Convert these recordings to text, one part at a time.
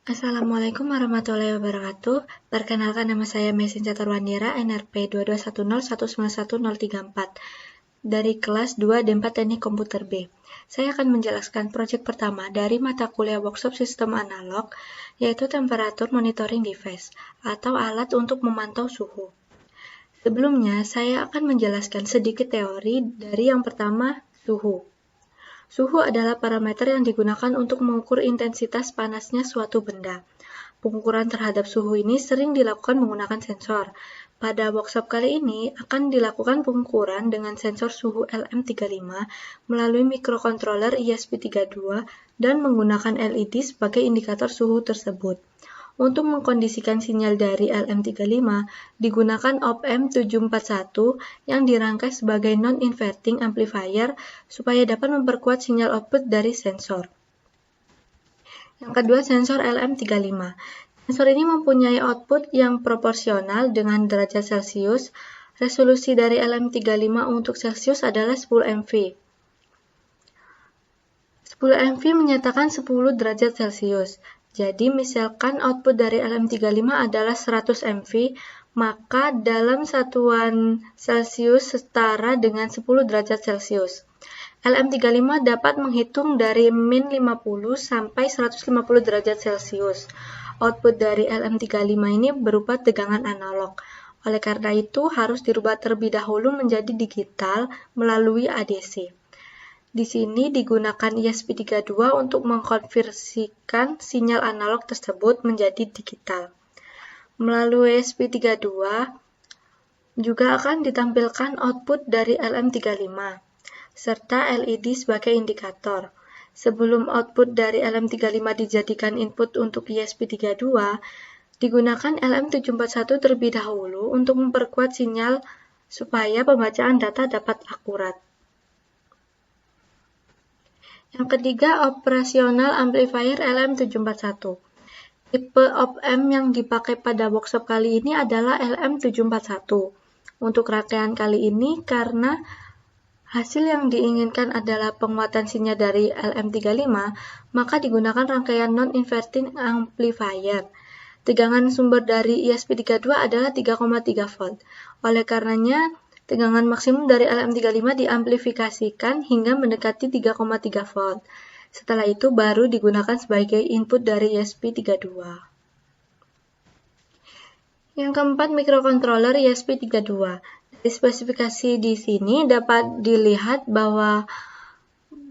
Assalamualaikum warahmatullahi wabarakatuh. Perkenalkan, nama saya Mesin Caturwandira, NRP 2210191034 dari kelas 2 D4 Teknik Komputer B. Saya akan menjelaskan proyek pertama dari mata kuliah workshop sistem analog, yaitu temperatur monitoring device atau alat untuk memantau suhu. Sebelumnya, saya akan menjelaskan sedikit teori dari yang pertama, suhu. Suhu adalah parameter yang digunakan untuk mengukur intensitas panasnya suatu benda. Pengukuran terhadap suhu ini sering dilakukan menggunakan sensor. Pada workshop kali ini akan dilakukan pengukuran dengan sensor suhu LM35 melalui microcontroller ESP32 dan menggunakan LED sebagai indikator suhu tersebut. Untuk mengkondisikan sinyal dari LM35, digunakan op-amp 741 yang dirangkai sebagai non-inverting amplifier supaya dapat memperkuat sinyal output dari sensor. Yang kedua, sensor LM35. Sensor ini mempunyai output yang proporsional dengan derajat Celcius. Resolusi dari LM35 untuk Celcius adalah 10 mV. 10 mV menyatakan 10 derajat Celcius. Jadi, misalkan output dari LM35 adalah 100 mV, maka dalam satuan Celcius setara dengan 10 derajat Celcius. LM35 dapat menghitung dari min 50 sampai 150 derajat Celcius. Output dari LM35 ini berupa tegangan analog. Oleh karena itu, harus dirubah terlebih dahulu menjadi digital melalui ADC. Di sini digunakan ESP32 untuk mengkonversikan sinyal analog tersebut menjadi digital. Melalui ESP32 juga akan ditampilkan output dari LM35 serta LED sebagai indikator. Sebelum output dari LM35 dijadikan input untuk ESP32, digunakan LM741 terlebih dahulu untuk memperkuat sinyal supaya pembacaan data dapat akurat. Yang ketiga, operasional amplifier LM741. Tipe op-amp yang dipakai pada workshop kali ini adalah LM741. Untuk rangkaian kali ini, karena hasil yang diinginkan adalah penguatan sinyal dari LM35, maka digunakan rangkaian non-inverting amplifier. Tegangan sumber dari ESP32 adalah 3,3 volt. Oleh karenanya, tegangan maksimum dari LM35 diamplifikasikan hingga mendekati 3,3 volt. Setelah itu baru digunakan sebagai input dari ESP32. Yang keempat, microcontroller ESP32. Dari spesifikasi di sini dapat dilihat bahwa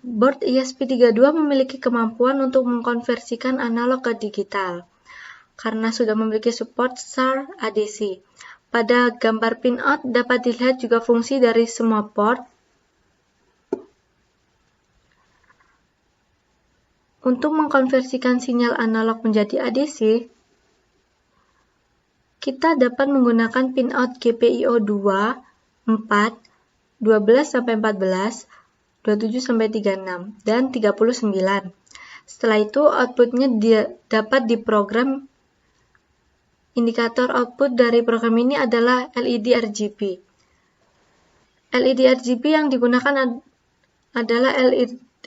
board ESP32 memiliki kemampuan untuk mengkonversikan analog ke digital karena sudah memiliki support SAR ADC. Pada gambar pinout dapat dilihat juga fungsi dari semua port. Untuk mengkonversikan sinyal analog menjadi ADC, kita dapat menggunakan pinout GPIO 2, 4, 12-14, 27-36, dan 39. Setelah itu outputnya dapat diprogram. Indikator output dari program ini adalah LED RGB. LED RGB yang digunakan adalah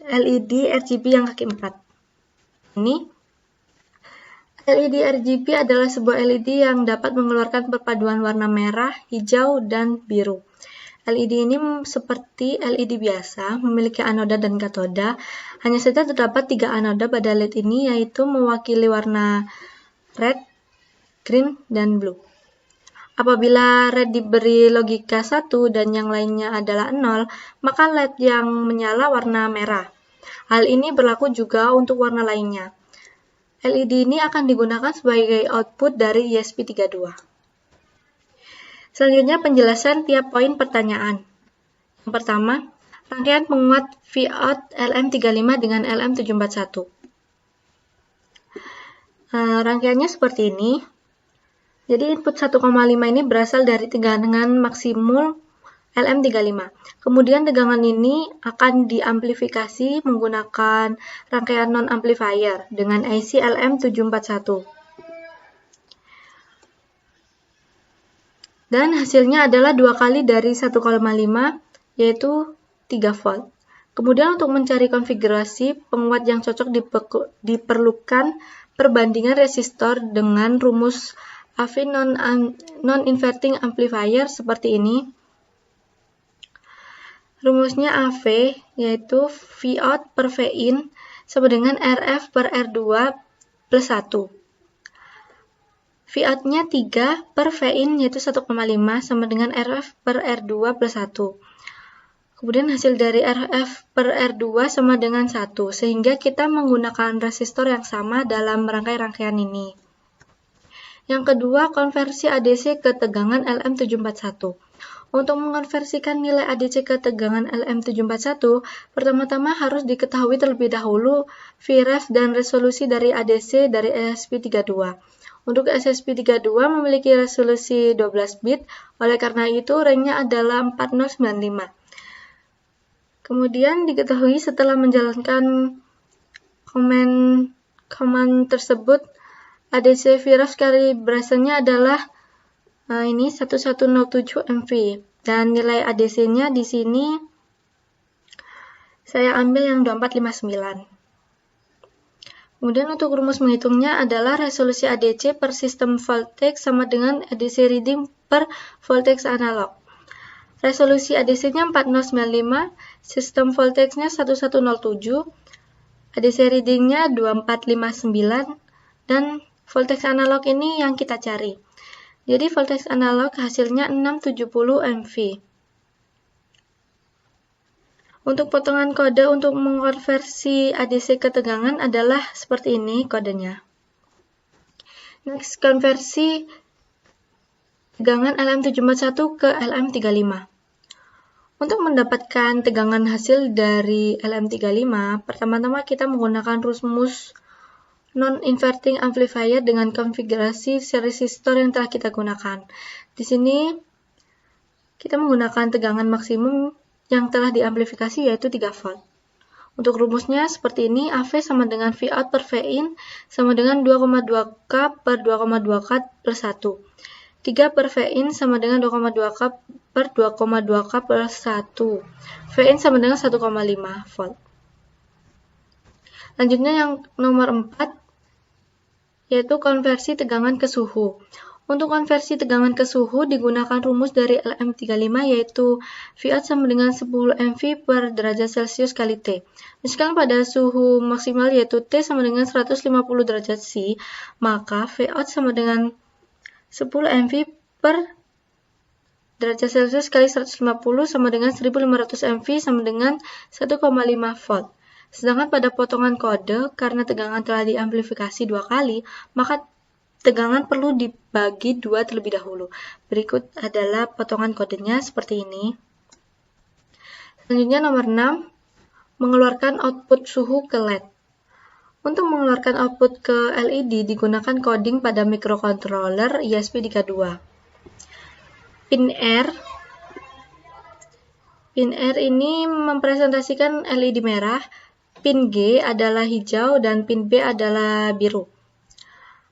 LED RGB yang kaki 4. Ini LED RGB adalah sebuah LED yang dapat mengeluarkan perpaduan warna merah, hijau, dan biru. LED ini seperti LED biasa, memiliki anoda dan katoda. Hanya saja terdapat 3 anoda pada LED ini, yaitu mewakili warna red, green, dan blue. Apabila red diberi logika 1 dan yang lainnya adalah 0, maka LED yang menyala warna merah. Hal ini berlaku juga untuk warna lainnya. LED ini akan digunakan sebagai output dari ESP32. Selanjutnya penjelasan tiap poin pertanyaan. Yang pertama, rangkaian penguat Vout LM35 dengan LM741. Rangkaiannya seperti ini. Jadi input 1,5 ini berasal dari tegangan maksimum LM35. Kemudian tegangan ini akan diamplifikasi menggunakan rangkaian non-amplifier dengan IC LM741. Dan hasilnya adalah 2 kali dari 1,5, yaitu 3 volt. Kemudian untuk mencari konfigurasi penguat yang cocok diperlukan perbandingan resistor dengan rumus AV non-inverting amplifier seperti ini. Rumusnya AV yaitu Vout per Vin sama dengan RF per R2 plus 1. Vout-nya 3 per Vin yaitu 1,5 sama dengan RF per R2 plus 1. Kemudian hasil dari RF per R2 sama dengan 1, sehingga kita menggunakan resistor yang sama dalam rangkaian ini. Yang kedua, konversi ADC ke tegangan LM741. Untuk mengonversikan nilai ADC ke tegangan LM741, pertama-tama harus diketahui terlebih dahulu Vref dan resolusi dari ADC dari SSP32. Untuk SSP32 memiliki resolusi 12 bit, oleh karena itu range-nya adalah 4095. Kemudian diketahui setelah menjalankan command tersebut, ADC Vref kalibrasinya adalah ini 1107 MV, dan nilai ADC-nya di sini saya ambil yang 2459. Kemudian untuk rumus menghitungnya adalah resolusi ADC per sistem voltage sama dengan ADC reading per voltage analog. Resolusi ADC-nya 4095, sistem voltage-nya 1107, ADC reading-nya 2459, dan voltage analog ini yang kita cari. Jadi voltage analog hasilnya 670 MV. Untuk potongan kode untuk mengonversi ADC ke tegangan adalah seperti ini kodenya. Next, konversi tegangan LM741 ke LM35. Untuk mendapatkan tegangan hasil dari LM35, pertama-tama kita menggunakan rumus non-inverting amplifier dengan konfigurasi resistor yang telah kita gunakan. Di sini kita menggunakan tegangan maksimum yang telah diamplifikasi yaitu 3 volt. Untuk rumusnya seperti ini, AV sama dengan Vout per Vin sama dengan 2,2K per 2,2K plus 1. 3 per Vin sama dengan 2,2K per 2,2K plus 1. Vin sama dengan 1,5 volt. Lanjutnya yang nomor 4, yaitu konversi tegangan ke suhu. Untuk konversi tegangan ke suhu digunakan rumus dari LM35 yaitu Vout sama dengan 10 mV per derajat Celcius kali T. Misalkan pada suhu maksimal yaitu T sama dengan 150 derajat C, maka Vout sama dengan 10 mV per derajat Celcius kali 150 sama dengan 1500 mV sama dengan 1,5 volt. Sedangkan pada potongan kode, karena tegangan telah diamplifikasi 2 kali, maka tegangan perlu dibagi 2 terlebih dahulu. Berikut adalah potongan kodenya seperti ini. Selanjutnya nomor 6, mengeluarkan output suhu ke LED. Untuk mengeluarkan output ke LED digunakan coding pada microcontroller ESP32. Pin R ini mempresentasikan LED merah, pin G adalah hijau, dan pin B adalah biru.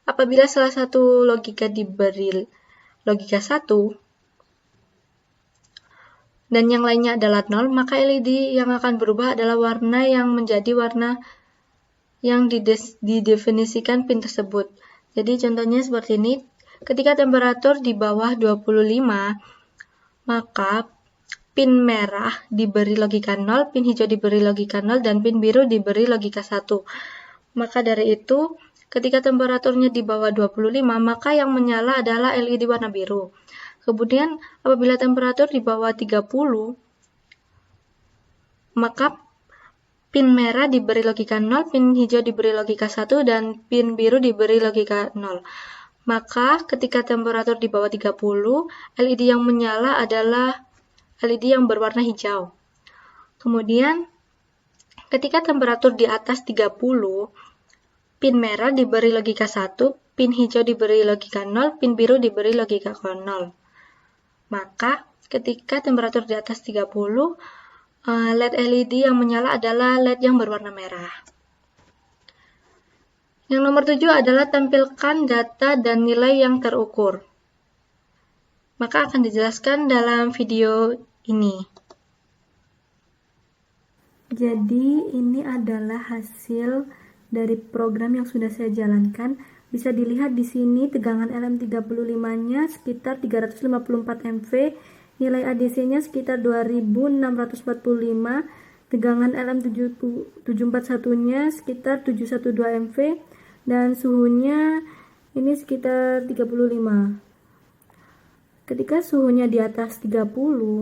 Apabila salah satu logika diberi logika 1, dan yang lainnya adalah 0, maka LED yang akan berubah adalah warna yang menjadi warna yang didefinisikan pin tersebut. Jadi contohnya seperti ini, ketika temperatur di bawah 25, maka pin merah diberi logika 0, pin hijau diberi logika 0, dan pin biru diberi logika 1. Maka dari itu, ketika temperaturnya di bawah 25, maka yang menyala adalah LED warna biru. Kemudian, apabila temperatur di bawah 30, maka pin merah diberi logika 0, pin hijau diberi logika 1, dan pin biru diberi logika 0. Maka ketika temperatur di bawah 30, LED yang menyala adalah LED yang berwarna hijau. Kemudian, ketika temperatur di atas 30, pin merah diberi logika 1, pin hijau diberi logika 0, pin biru diberi logika 0. Maka, ketika temperatur di atas 30, LED LED yang menyala adalah LED yang berwarna merah. Yang nomor 7 adalah tampilkan data dan nilai yang terukur. Maka akan dijelaskan dalam video ini. Jadi ini adalah hasil dari program yang sudah saya jalankan. Bisa dilihat di sini tegangan LM35-nya sekitar 354 MV, nilai ADC-nya sekitar 2645, tegangan LM741-nya sekitar 712 MV, dan suhunya ini sekitar 35. Ketika suhunya di atas 30,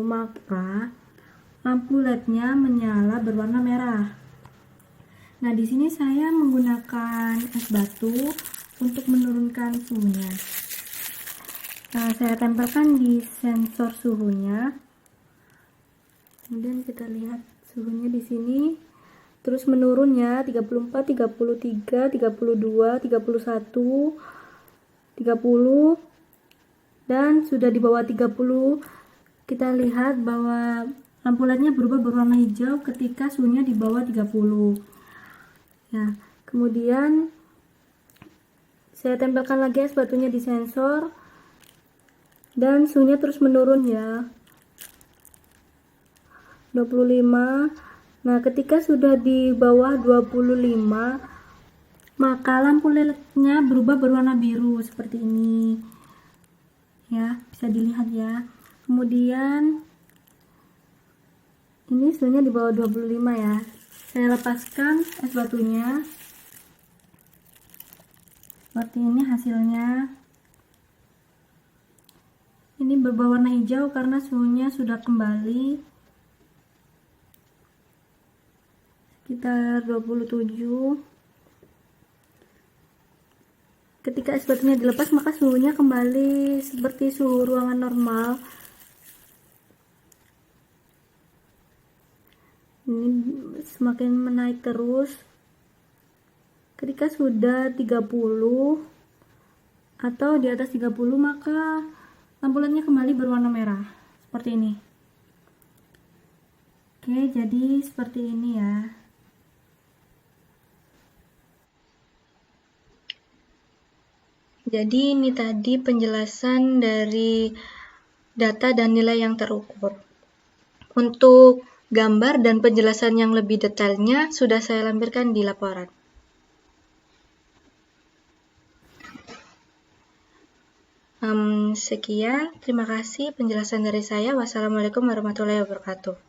maka lampu LED-nya menyala berwarna merah. Nah, di sini saya menggunakan es batu untuk menurunkan suhunya. Nah, saya tempelkan di sensor suhunya. Kemudian kita lihat suhunya di sini terus menurun ya, 34, 33, 32, 31, 30, dan sudah di bawah 30. Kita lihat bahwa lampu LED-nya berubah berwarna hijau ketika suhunya di bawah 30. Ya, kemudian saya tempelkan lagi es batunya di sensor dan suhunya terus menurun ya, 25. Nah, ketika sudah di bawah 25, maka lampu LED-nya berubah berwarna biru seperti ini. Ya, bisa dilihat ya. Kemudian ini suhunya di bawah 25 ya. Saya lepaskan es batunya. Seperti ini hasilnya. Ini berubah warna hijau karena suhunya sudah kembali sekitar 27. Ketika es batunya dilepas, maka suhunya kembali seperti suhu ruangan normal. Ini semakin menaik terus. Ketika sudah 30 atau di atas 30, maka lampu LED-nya kembali berwarna merah seperti ini. Oke, jadi seperti ini ya. Jadi ini tadi penjelasan dari data dan nilai yang terukur. Untuk gambar dan penjelasan yang lebih detailnya sudah saya lampirkan di laporan. Sekian, terima kasih penjelasan dari saya. Wassalamualaikum warahmatullahi wabarakatuh.